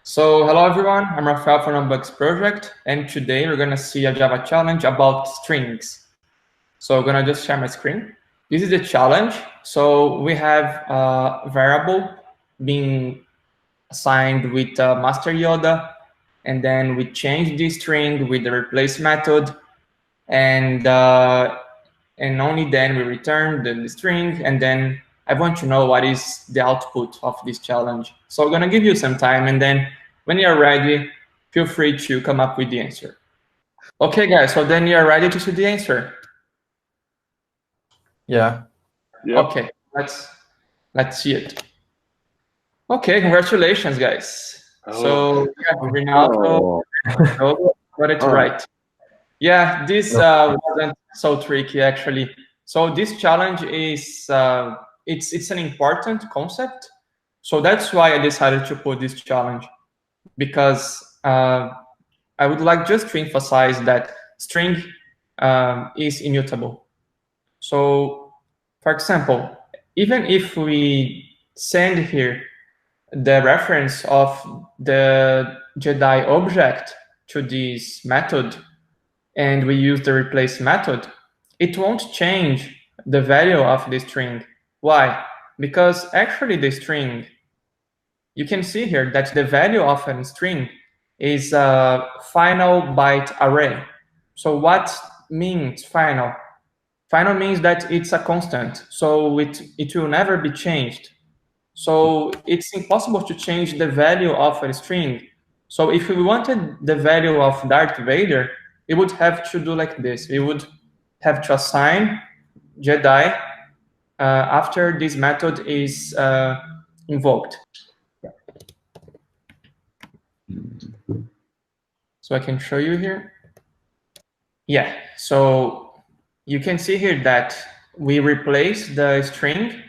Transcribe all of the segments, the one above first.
So hello everyone, I'm Rafael from Bugs Project, and today we're gonna see a Java challenge about strings. So I'm gonna just share my screen. This is the challenge. So we have a variable being assigned with master Yoda, and then we change the string with the replace method, and only then we return the string, and then I want to know what is the output of this challenge. So I'm gonna give you some time, and then when you're ready, feel free to come up with the answer. Okay, guys, so then you're ready to see the answer. Yeah. Yep. Okay, let's see it. Okay, congratulations, guys. So yeah, Rinaldo got it right. Yeah, this wasn't so tricky actually. So this challenge is it's an important concept. So that's why I decided to put this challenge, because I would like just to emphasize that string is immutable. So, for example, even if we send here the reference of the Jedi object to this method, and we use the replace method, it won't change the value of the string. Why? Because actually the string, you can see here that the value of a string is a final byte array. So what means final? Final means that it's a constant, so it will never be changed. So it's impossible to change the value of a string. So if we wanted the value of Darth Vader, we would have to do like this. We would have to assign Jedi after this method is invoked. So I can show you here. Yeah, so you can see here that we replace the string,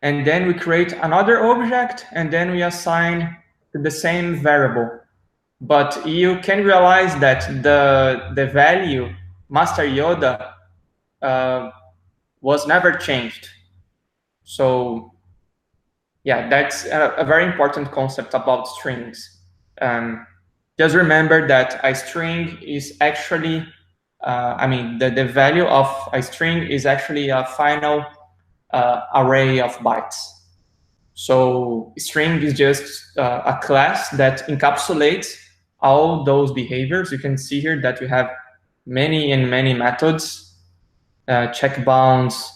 and then we create another object, and then we assign to the same variable. But you can realize that the value Master Yoda was never changed. So yeah, that's a very important concept about strings. Just remember that a string is actually, the value of a string is actually a final array of bytes. So string is just a class that encapsulates all those behaviors. You can see here that we have many and many methods, check bounds,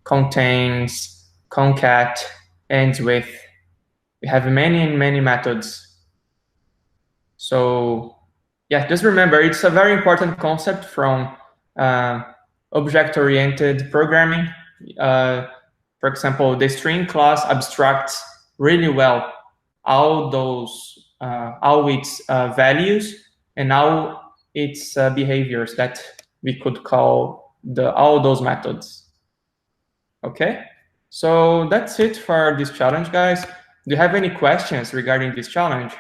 contains, concat, ends with. We have many and many methods. So yeah, just remember, it's a very important concept from object-oriented programming. For example, the string class abstracts really well all its values and all its behaviors that we could call all those methods. Okay, so that's it for this challenge, guys. Do you have any questions regarding this challenge?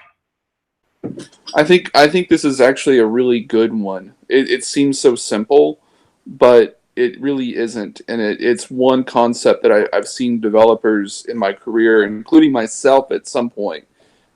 I think this is actually a really good one. It seems so simple, but it really isn't, and it's one concept that I've seen developers in my career, including myself, at some point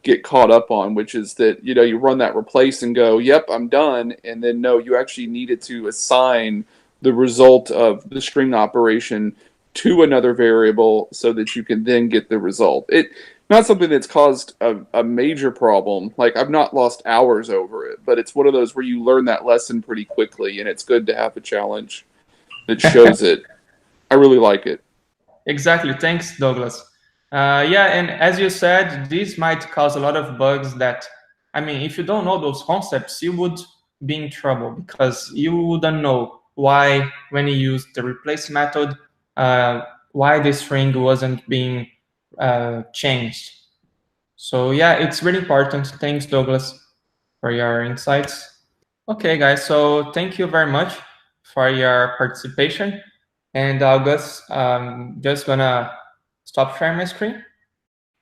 get caught up on, which is that you run that replace and go, "Yep, I'm done," and then no, you actually needed to assign the result of the string operation to another variable so that you can then get the result. It not something that's caused a major problem. Like, I've not lost hours over it, but it's one of those where you learn that lesson pretty quickly, and it's good to have a challenge that shows it. I really like it. Exactly. Thanks, Douglas. Yeah, and as you said, this might cause a lot of bugs that, if you don't know those concepts, you would be in trouble because you wouldn't know why, when you use the replace method, why the string wasn't being changed. So yeah, it's really important. Thanks, Douglas, for your insights. Okay, guys, so thank you very much for your participation. And August, just gonna stop sharing my screen.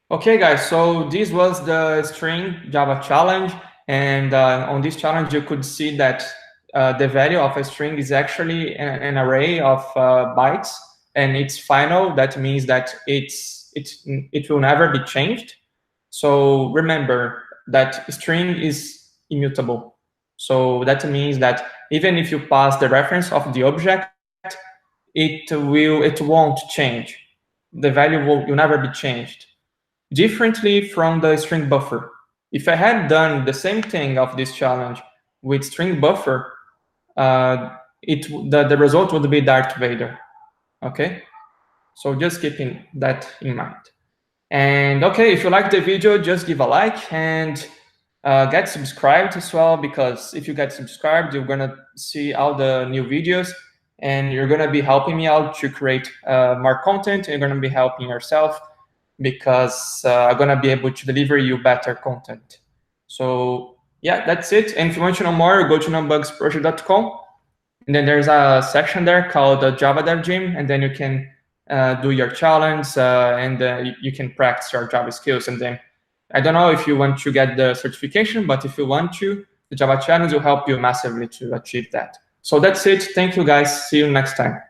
Okay, guys, so this was the string Java challenge. And on this challenge, you could see that the value of a string is actually an array of bytes, and it's final. That means that it will never be changed. So remember that string is immutable. So that means that even if you pass the reference of the object, it won't change. The value will never be changed. Differently from the string buffer. If I had done the same thing of this challenge with string buffer, the result would be Darth Vader. Okay, so just keeping that in mind. And okay, if you like the video, just give a like and get subscribed as well, because if you get subscribed, you're gonna see all the new videos and you're gonna be helping me out to create more content. You're gonna be helping yourself because I'm gonna be able to deliver you better content. So yeah, that's it. And if you want to know more, go to nonbugsproject.com. And then there's a section there called Java Dev Gym, and then you can do your challenge and you can practice your Java skills. And then I don't know if you want to get the certification, but if you want to, the Java challenge will help you massively to achieve that. So that's it. Thank you, guys. See you next time.